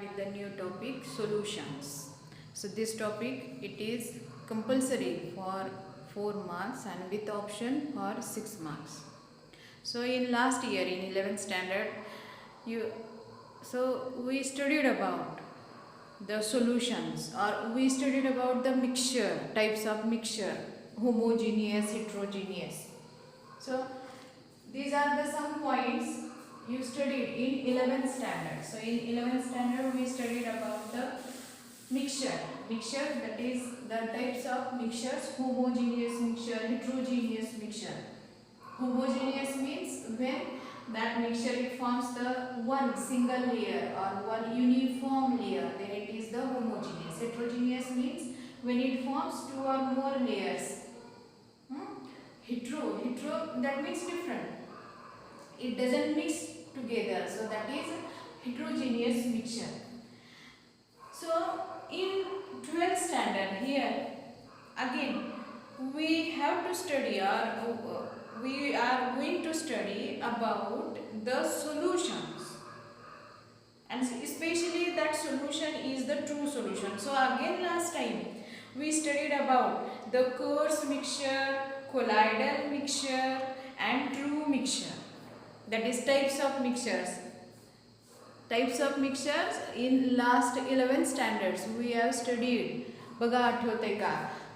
with the new topic solutions. So this topic it is compulsory for 4 marks and with option for 6 marks. So in last year in 11th standard we studied about the solutions, or we studied about the mixture, types of mixture, homogeneous, heterogeneous. So these are the some points you studied in 11th standard. So in 11th standard we studied about the mixture, that is the types of mixtures: homogeneous mixture, heterogeneous mixture. Homogeneous means when that mixture it forms the one single layer or one uniform layer, then it is the homogeneous. Heterogeneous means when it forms two or more layers. Hetero that means different, it doesn't mix together, so that is heterogeneous mixture. So in 12th standard here again we have to study, or we are going to study about the solutions, and especially that solution is the true solution. So again last time we studied about the coarse mixture, colloidal mixture and true mixture, that is types of mixtures. Types of mixtures in last 11th standards we have studied. बघा आठवतंय का?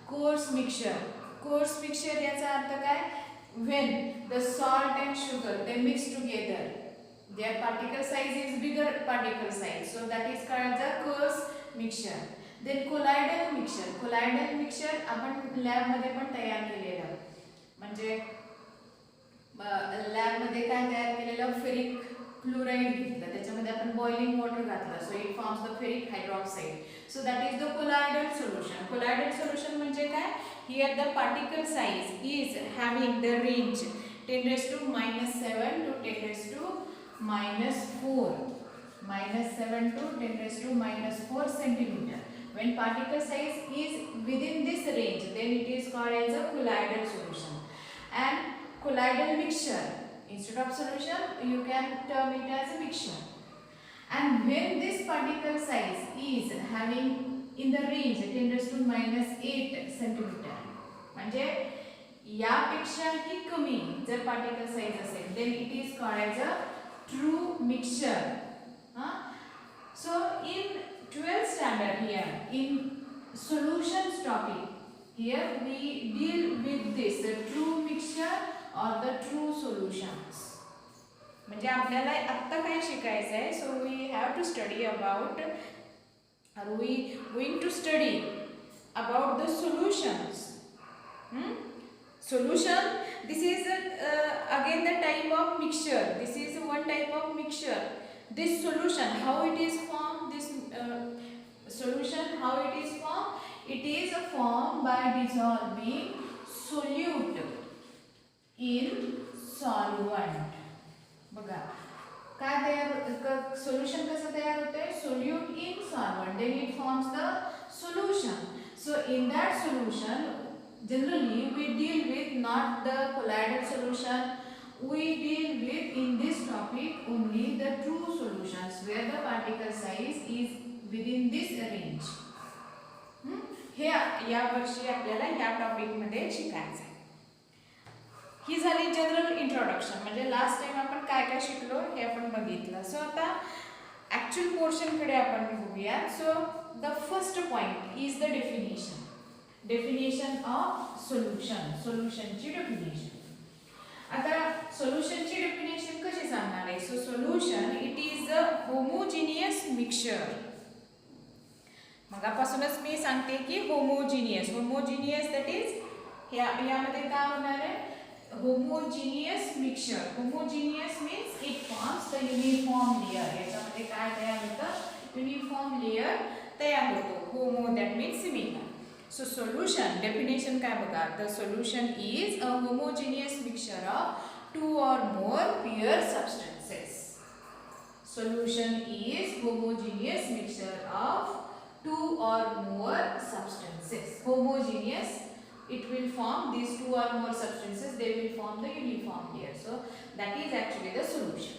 Coarse mixture. Coarse mixture याचा अर्थ काय? When the salt and sugar they mix together, their particle size is bigger particle size, so that is called the coarse mixture. Then colloidal mixture. Colloidal mixture आपण lab मध्ये पण तयार केलेलं, म्हणजे lab मध्ये काय तयार केलेलं? फेरिक क्लोराइड घेतलं, त्याच्यामध्ये आपण बॉइलिंग वॉटर घातलं, so it forms the ferric hydroxide. So that is the colloidal solution. Colloidal solution म्हणजे काय? Here the particle size is having the range 10 raised to -7 to 10 raised to -4. -7 to 10 raised to -4 centimeter. When particle size is within this range, then it is called as a colloidal solution. And colloidal mixture, instead of solution you can term it as a mixture. And when this particle size is having in the range 10 raised to -8 centimeter, म्हणजे यापेक्षाही कमी जर particle size असेल, then it is called as a true mixture. So in 12th standard here in solutions topic, here we deal with this, the true mixture or the true solutions. म्हणजे आपल्याला आता काय शिकायचं आहे? So we have to study about, are we going to study about the solutions? Solution, this is again the type of mixture. This is one type of mixture. This solution, how it is formed? This solution, how it is formed? It is formed by dissolving solute in solvent. बघा काय तयार, solution कसं तयार होते? Solute in solvent, then it forms the solution. So in that solution generally we deal with not the colloidal solution, we deal with in this topic only the true solutions where the particle size is within this range. हे या वर्षी आपल्याला या topic मध्ये शिकायचं आहे. ही झाली general introduction, म्हणजे लास्ट टाइम आपण काय काय शिकलो हे आपण बघितलं. सो आता ऍक्च्युअल पोर्शन कडे आपण बघूया. So the first point is the definition. Definition of solution, सोल्युशनची डेफिनेशन. आता सोल्युशनची डेफिनेशन कशी सांगणार आहे? So solution it is a homogeneous mixture. मगापासूनच मी सांगते की होमोजिनियस, होमोजिनियस दॅट इज यामध्ये काय होणार आहे? Homogeneous mixture. Homogeneous means it forms the uniform layer. याच्यामध्ये काय तयार होतं? युनिफॉर्म लेयर तयार होतो. Homo that means similar. So solution definition काय बघा? The solution is a homogeneous mixture of two or more pure substances. Solution is homogeneous mixture of two or more substances. Homogeneous, it will form these two or more substances, they will form the uniform layer. So that is actually the solution.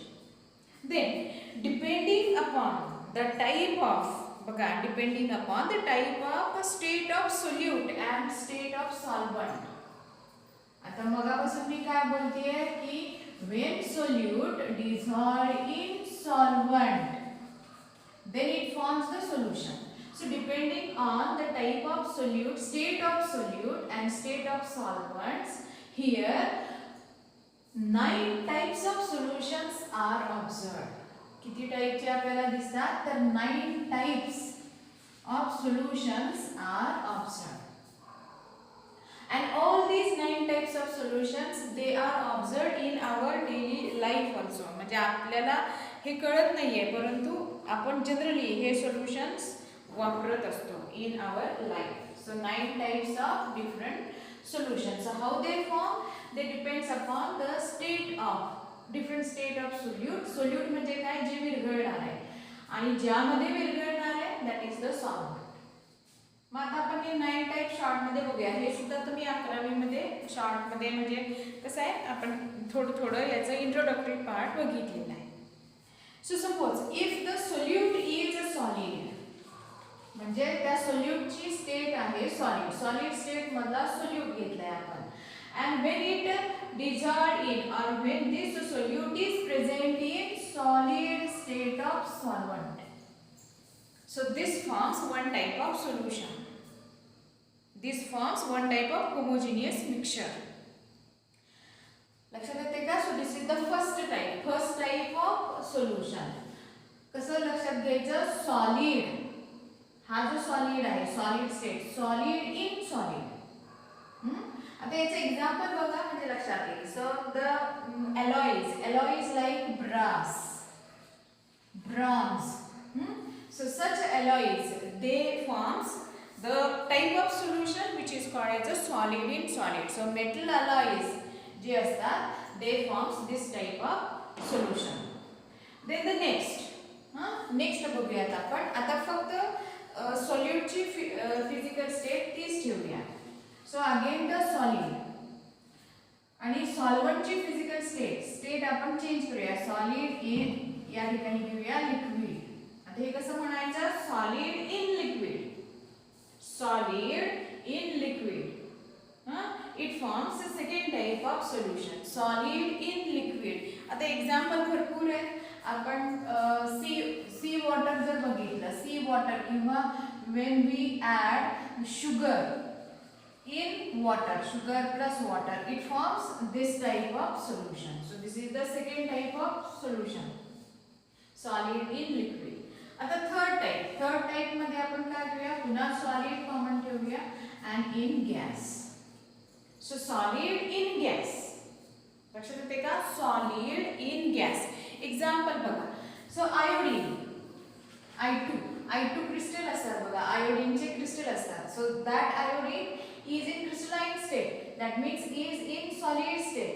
Then depending upon the type of, बघा, depending upon the type of state of solute and state of solvent. आता मगापासून मी काय बोलतेय की when solute dissolve in solvent then it forms the solution. So depending on the type of solute, state of solute and state of solvents, here 9 types of solutions are observed. किती टाइपचे आपल्याला दिसतात तर 9 types of solutions are observed. And all these 9 types of solutions they are observed in our daily life also. म्हणजे आपल्याला हे कळत नाहीये परंतु आपण जनरली हे सोल्युशन्स वापरत असतो in our life. So 9 types of different solutions. So how they form? They depends upon the state of different state of solute. Solute म्हणजे काय, जे विरघळणार आहे आणि ज्यामध्ये विरघळणार आहे that is the solvent. मग आता आपण हे 9 टाइप शॉर्ट मध्ये बघूया. हे सुद्धा तुम्ही 11वी मध्ये शॉर्ट मध्ये म्हणजे कसं आहे आपण थोडं याचं इंट्रोडक्टरी पार्ट बघितलेला आहे. So suppose if the solute is a solid, म्हणजे त्या सोल्यूटची स्टेट आहे सॉलिड. सॉलिड स्टेट मधला सोल्यूट घेतलाय आपण. And when it dissolved in or when this solute is present in solid state of solvent. So this forms one type of solution. This forms one type of homogeneous mixture. लक्षात येते का? So this is the first type. First type of solution. कसं लक्षात घ्यायचं? Solid. हा जो solid आहे, solid state, solid in solid. आता याचं एक्झाम्पल बघा म्हणजे लक्षात येईल. So the alloys like brass, bronze. So such alloys they forms the type of solution which is called as a solid in solid. So metal alloys जे असतात they forms this type of solution. Then the next बघूयात आपण. आता फक्त solute ची physical state तीच ठेवूया. So again the solid आणि solvent ची physical state आपण चेंज करूया. solid in या ठिकाणी घेऊया liquid. हे कसं म्हणायचं? Solid in liquid. Solid in liquid. It forms a second type of solution, solid in liquid. आता एक्झाम्पल भरपूर आहेत. आपण सी वॉटर जर बघितलं, सी वॉटर किंवा when we add sugar in water, sugar plus water, it forms this type of solution. So this is the second type of solution, solid in liquid. आता third type मध्ये आपण काय घेऊया? पुन्हा solid common ठेवूया and in gas. So solid in gas. लक्षात येते का? Solid in gas. एक्झाम्पल बघा. सो आयोडीन, I2 क्रिस्टल असतात बघा, आयोडीनचे क्रिस्टल असतात. So that iodine is in crystalline state, that means is in solid state.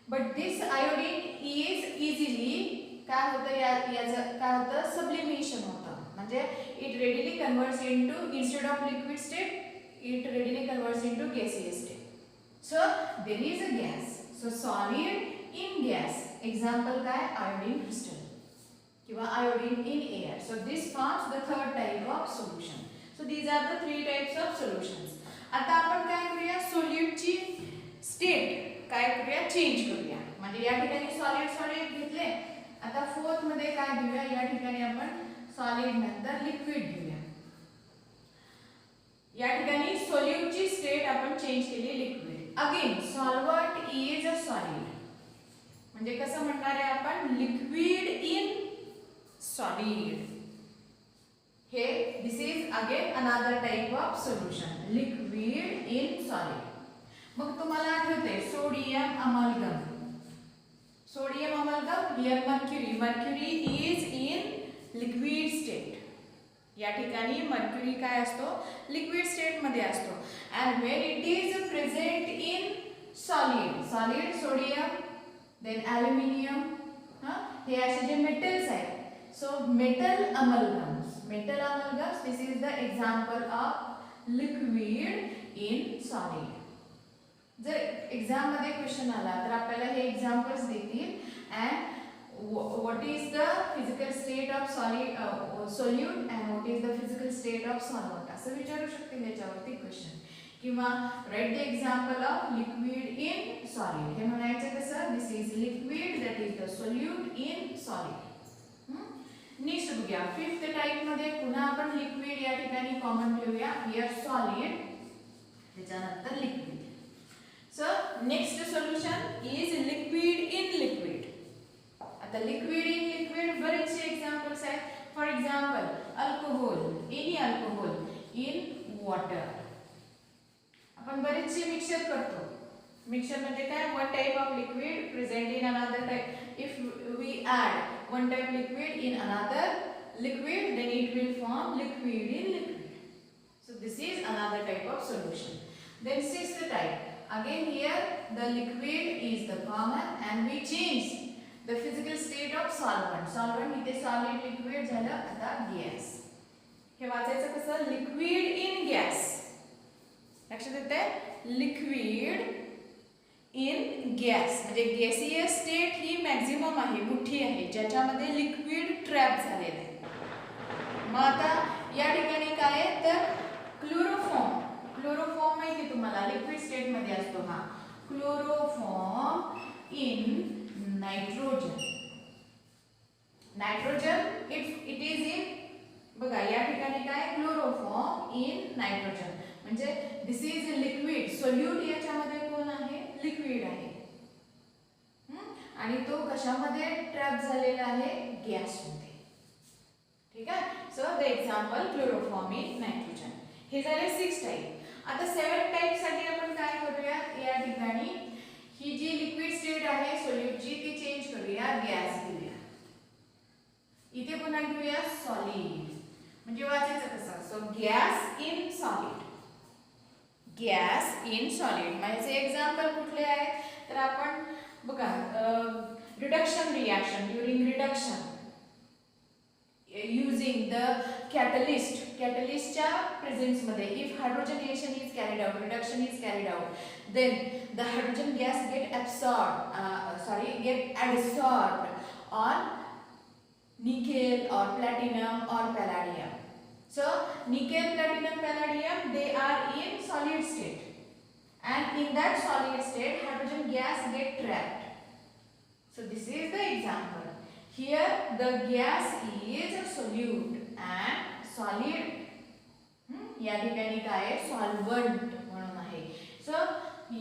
But this iodine is easily काय होतं, याचं काय होतं? सब्लिमेशन होतं. म्हणजे it readily converts into, instead of liquid state it readily converts into gaseous state. So there is a gas. So solid in gas. Example काय? Iodine crystal किंवा iodine in air. So this forms the third type of solution. So these are the 3 types of solutions. आता आपण काय करूया? सोल्यूटची state काय करूया? Change करूया. म्हणजे या ठिकाणी सॉलिड घेतले. आता फोर्थ मध्ये काय घेऊया? या ठिकाणी आपण सॉलिड नंतर लिक्विड घेऊया. या ठिकाणी सोल्यूटची स्टेट आपण चेंज केली liquid. Again solvent is a solid. म्हणजे कसं म्हणणार आहे आपण? Liquid in solid. हे this is again another type of solution, liquid in solid. मग तुम्हाला आठवते sodium amalgam. Sodium amalgam, here mercury is in liquid state. या ठिकाणी मर्क्युरी काय असतो? लिक्विड स्टेट मध्ये असतो. And when it is present in solid sodium, then aluminium, हे असे जे मेटल्स आहेत. So metal amalgams, this is the example of liquid in solid. जर एक्झाम मध्ये क्वेश्चन आला तर आपल्याला हे एक्झाम्पल्स देतील and what is the physical state of solid solute and what is the physical state of solvent असं विचारू शकते त्याच्यावरती क्वेश्चन. किंवा write the example of liquid in solid. हे म्हणायचं कसं, this is liquid that is the solute in solid. Next बघूया fifth type मध्ये पुन्हा आपण लिक्विड या ठिकाणी कॉमन ठेवूया. हियर सॉलिड, त्याच्यानंतर liquid. So next solution is liquid in liquid. आता लिक्विड इन लिक्विड बरेचसे एक्झाम्पल्स आहेत. For example alcohol, any alcohol in water. आपण बरेचसे मिक्सर करतो. मिक्सर म्हणजे काय, one type of liquid present in another type. If we add one type liquid in another liquid then it will form liquid in liquid. So this is another type of solution. Then sixth type, again here the liquid is the common and we change the physical state of solvent. Solvent इथे solid liquid झालं, आता gas. हे वाचायचं कसं, liquid in gas. लक्षात येते, liquid in gas म्हणजे gaseous state ही maximum आहे, मोठी आहे, ज्याच्यामध्ये लिक्विड ट्रॅप झालेलं आहे. मग आता या ठिकाणी काय आहे तर क्लोरोफॉर्म. क्लोरोफॉर्म माहिती तुम्हाला लिक्विड स्टेट मध्ये असतो हा. Chloroform in nitrogen. Nitrogen it is in, बघा या ठिकाणी काय, क्लोरोफॉर्म इन नायट्रोजन म्हणजे दिस इज लिक्विड. सोल्यूट याच्यामध्ये कोण आहे, लिक्विड आहे. आणि तो कशामध्ये ट्रॅप झालेला आहे, गॅस मध्ये. ठीक आहे. So the example chloroform in nitrogen. हे झाले 6 टाइप. आता 7 टाइप साठी आपण काय करूया, या ठिकाणी ही जी लिक्विड स्टेट आहे सोल्यूटची ती चेंज करूया, गॅस घेऊया. इथे पुन्हा घेऊया सॉलिड. म्हणजे वाचायचं कसं, so gas in solid. Gas in solid म्हणजे एक्झाम्पल कुठले आहेत तर आपण बघा reduction reaction. During reduction using the catalyst, catalystच्या presence मध्ये if hydrogenation is carried out, reduction is carried out, then the hydrogen gas get adsorbed on nickel or platinum or palladium. So nickel, platinum, palladium, they are in solid state, and in that solid state hydrogen gas get trapped. So this is the example. Here the gas is solute and solid. या ठिकाणी काय आहे, solvent म्हणून आहे. So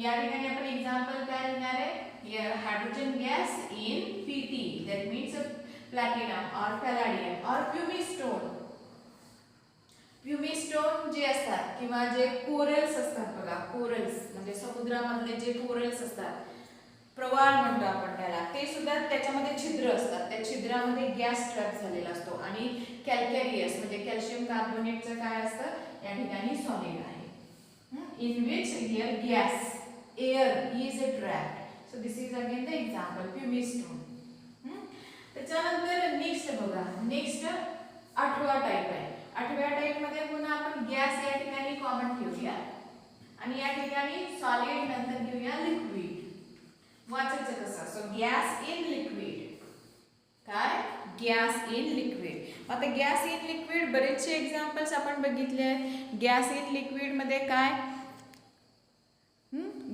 या ठिकाणी आपण example काय देणार आहे, here hydrogen gas in Pt, that means platinum or palladium or pumice stone. Pumice stone जे असतात किंवा जे कोरल्स असतात बघा, कोरल्स म्हणजे समुद्रामधले जे कोरल्स असतात, प्रवाळ म्हणतो आपण त्याला, ते सुद्धा त्याच्यामध्ये छिद्र असतात. त्या छिद्रामध्ये गॅस ट्रॅप झालेला असतो. आणि कॅल्कॅरियस म्हणजे कॅल्शियम कार्बोनेटचं काय असतं या ठिकाणी, सॉलिड आहे. In which here gas air is a trap. So this is again the example pumice stone. त्याच्यानंतर नेक्स्ट बघा, नेक्स्ट 8वा टाइप आहे. 8व्या टाइप मध्ये पुन्हा आपण गॅस या ठिकाणी कॉमन ठेवूया आणि या ठिकाणी सॉलिड नंतर घेऊया लिक्विड. वाचायचं कसं, सो गॅस इन लिक्विड. काय, गॅस इन लिक्विड. आता गॅस इन लिक्विड बरेचसे एक्झाम्पल्स आपण बघितले आहेत. गॅस इन लिक्विड मध्ये काय,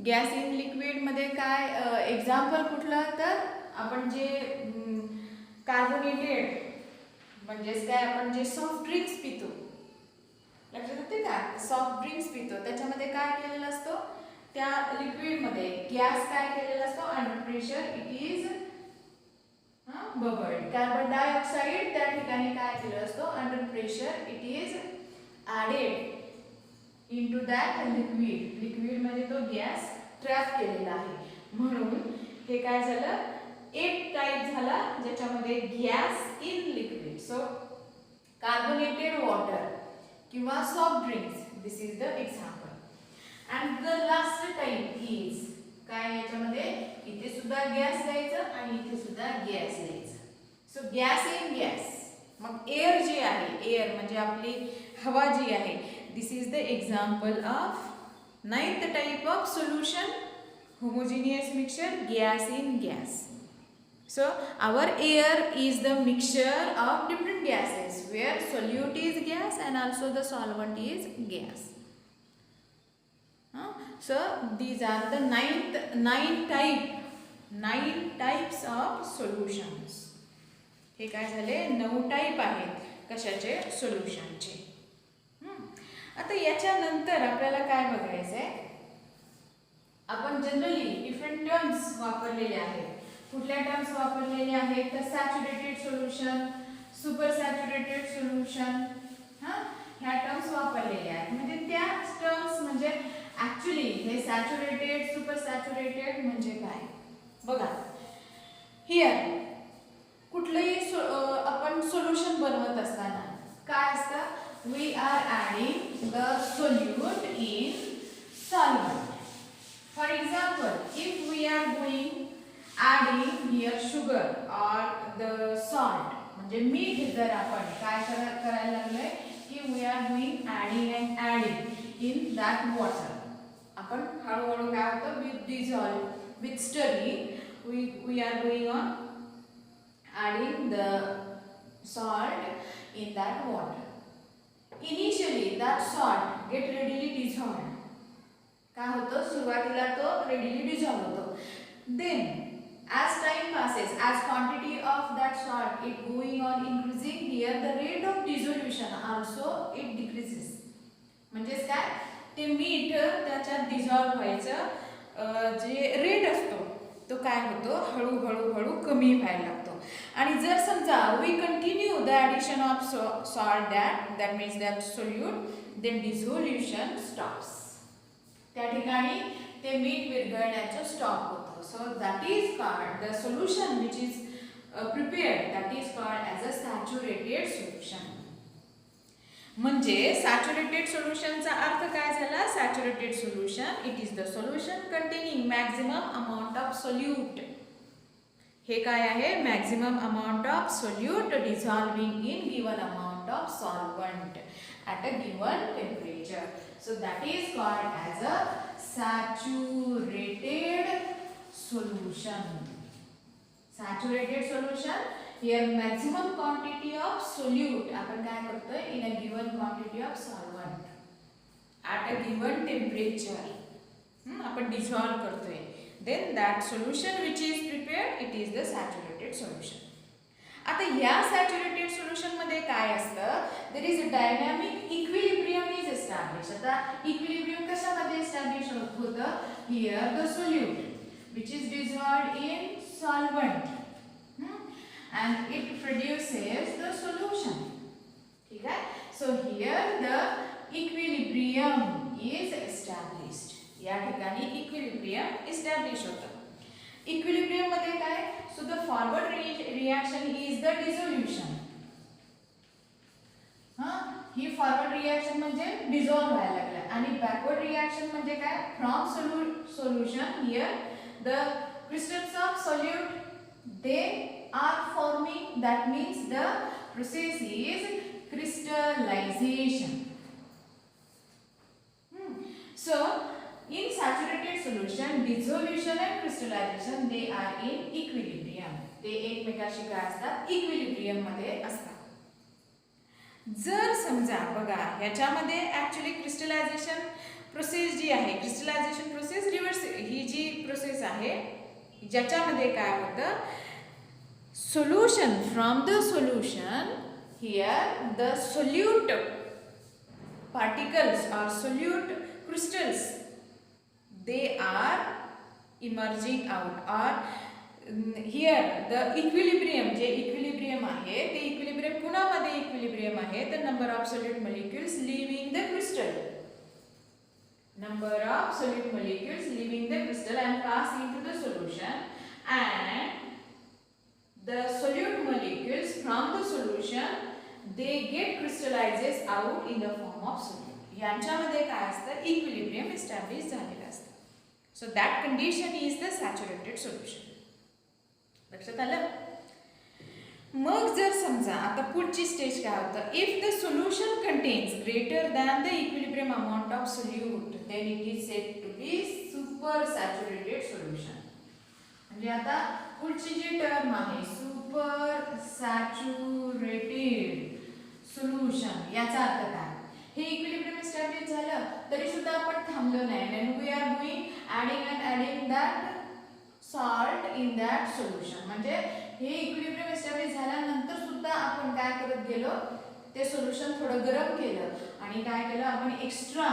गॅस इन लिक्विड मध्ये काय एक्झाम्पल कुठलं तर आपण जे कार्बोनेटेड म्हणजेच काय, आपण जे सॉफ्ट ड्रिंक्स पितो, लक्षात येते का, सॉफ्ट ड्रिंक्स पितो त्याच्यामध्ये काय केलेलं असतो, त्या लिक्विड मध्ये गॅस काय केलेला असतो, under pressure it is bubbled. Carbon dioxide त्या ठिकाणी काय केलेलं असतो, under pressure it is added into that liquid. Liquid मध्ये तो गॅस ट्रॅप केलेला आहे. म्हणून हे काय झालं, एक टाइप झाला ज्याच्यामध्ये gas in liquid. So carbonated water किंवा soft drinks, this is the example. And the last type is काय, याच्यामध्ये इथे सुद्धा गॅस द्यायचं आणि इथे सुद्धा गॅस द्यायचं. So gas in gas. मग एअर जी आहे, एअर म्हणजे आपली हवा जी आहे, this is the example of 9th type of solution, homogeneous mixture, gas in gas. So our air is the mixture of different gases where solute is gas and also the solvent is gas. So these are the nine types of solutions. हे काय झाले 9 type आहेत कशाचे सोल्युशनचे. आता याच्यानंतर आपल्याला काय बघायचं आहे, आपण जनरली डिफरंट टर्म्स वापरलेले आहेत. कुठल्या टर्म्स वापरलेले आहेत तर saturated solution, super saturated solution, ह्या टर्म्स वापरलेल्या आहेत. म्हणजे त्या टर्म्स म्हणजे ऍक्च्युली हे सॅच्युरेटेड सुपर सॅच्युरेटेड म्हणजे काय बघा. हियर कुठलंही आपण सोल्युशन बनवत असताना काय असतं, we are adding the solute in solvent. For example, if we are going adding here sugar or the salt, म्हणजे मीठ जर आपण काय करायला लागलोय की we are doing adding in that water. आपण हळूहळू काय होतं with stirring we are going on adding the salt in that water. Initially that salt get readily dissolved. काय होतं सुरुवातीला तो readily dissolve होतो. Then as time passes, as quantity of that salt it going on increasing, here the rate of dissolution also it decreases. म्हणजे काय ते मीठ त्याच्यात डिसॉल्व व्हायचं जे रेट असतो तो काय होतो हळू कमी व्हायला लागतो. आणि जर समजा we continue the addition of salt that means that solute then dissolution stops. त्या ठिकाणी ते मीठ विरघळण्याचं स्टॉप होतं. So that is called the solution which is prepared, that is called as a saturated solution. म्हणजे सॅच्युरेटेड सोल्युशनचा अर्थ काय झाला, saturated solution it is the solution containing maximum amount of solute. हे काय आहे, maximum amount of solute dissolving in given amount of solvent at a given temperature. So that is called as a saturated solution. Saturated solution, here maximum quantity of solute आपण काय करतोय in a given quantity of solvent at a given temperature आपण dissolve करतोय, then that solution which is prepared it is the saturated solution. आता या saturated solution मध्ये काय असतं, there is a dynamic equilibrium is establish. आता equilibrium कशामध्ये establish होतं, here the solute which is dissolved in solvent and it produces the solution. ठीक आहे. So here the equilibrium is established. या ठिकाणी इक्विलिब्रियम एस्टॅब्लिश होतं. इक्विलिब्रियम मध्ये काय, so the forward reaction is the dissolution. ही फॉरवर्ड रिएक्शन म्हणजे dissolve व्हायला लागलं आणि बॅकवर्ड रिएक्शन म्हणजे काय, from solution here the crystals of solute they are forming, that means the process is crystallization. So in saturated solution dissolution and crystallization they are in equilibrium. ते एकमेकांशी काय असतात, इक्विलिब्रियम मध्ये असतात. जर समजा बघा ह्याच्यामध्ये ऍक्च्युली क्रिस्टलायझेशन प्रोसेस जी आहे, क्रिस्टलायझेशन प्रोसेस रिव्हर्स ही जी प्रोसेस आहे ज्याच्यामध्ये काय होतं, solution from the solution here the solute particles or solute crystals they are emerging out or here the equilibrium जे equilibrium आहे ते equilibrium कुणामध्ये equilibrium आहे, the number of solute molecules leaving the crystal, number of solute molecules leaving the crystal and pass into the solution and the solute molecules from the solution they get crystallizes out in the form of solute. यांच्यामध्ये काय असतं, equilibrium establish झालेलं असतं. So that condition is the saturated solution. लक्षात आलं. मग जर समजा आता पुढची स्टेज काय होतं, if the solution contains greater than the equilibrium amount of solute then it is said to be super saturated solution. म्हणजे आता पुढची जी टर्म आहे सुपर सॅच्युरेटेड सोल्युशन, याचा अर्थ काय? हे इक्विलिब्रियम एस्टॅब्लिश झालं तरी सुद्धा आपण थांबलो नाही, and we are doing adding that salt in that solution. म्हणजे हे इक्विलिब्रियम एस्टॅब्लिश झाल्यानंतर सुद्धा आपण काय करत गेलो, ते सोल्युशन थोडं गरम केलं आणि काय केलं आपण एक्स्ट्रा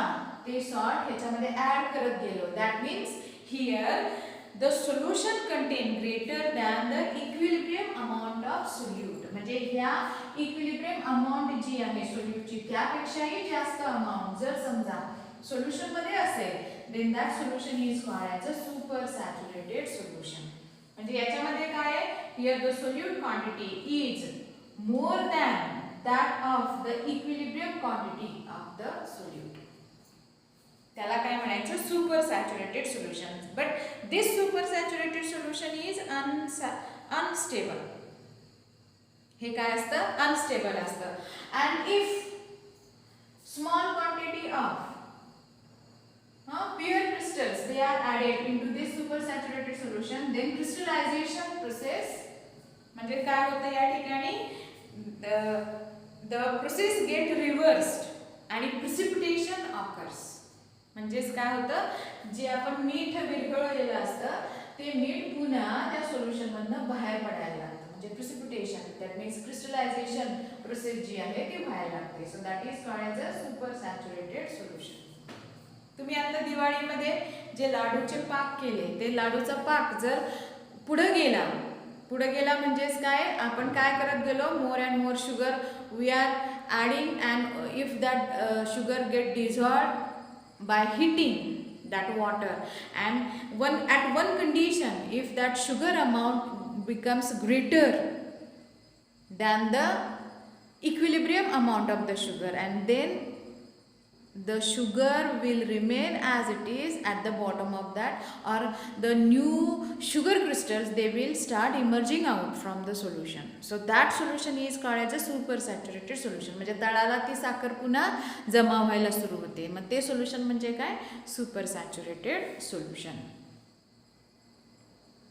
ते सॉल्ट ह्याच्यामध्ये ऍड करत गेलो. That means here the solution contain greater than the equilibrium amount of solute. म्हणजे ह्या इक्विलिब्रियम अमाउंट जी आहे सोल्यूटची त्यापेक्षाही जास्त अमाउंट जर समजा सोल्युशन मध्ये असेल then that solution is called as a super saturated solution. म्हणजे याच्यामध्ये काय आहे, here the solute quantity is more than that of the equilibrium quantity of the solute. त्याला काय म्हणायचं, super saturated solution. But this super saturated solution is unstable. हे काय असतं, अनस्टेबल असतं. And if small quantity of pure crystals they are added into this super saturated solution, then crystallization process म्हणजे काय होतं या ठिकाणी, the process get reversed आणि precipitation occurs. म्हणजेच काय होतं, जे आपण मीठ विरघळलेलं असतं ते मीठ पुन्हा त्या सोल्युशन मधनं बाहेर पडायला लागतं, म्हणजे precipitation. That means crystallization process जी आहे ती व्हायला लागते. So that is called as a super saturated solution. तुम्ही आता दिवाळीमध्ये जे लाडूचे पाक केले, ते लाडूचा पाक जर पुढे गेला म्हणजेच काय, आपण काय करत गेलो, more and more sugar we are adding, and if that sugar get dissolved by heating that water, and at one condition, if that sugar amount becomes greater than the equilibrium amount of the sugar, and then the sugar will remain as it is at the bottom of that, or the new sugar crystals they will start emerging out from the solution. So that solution is called as a super saturated solution. म्हणजे तळाला ती साखर पुन्हा जमा व्हायला सुरू होते, मग ते सोल्युशन म्हणजे काय, सुपर सॅच्युरेटेड सोल्युशन.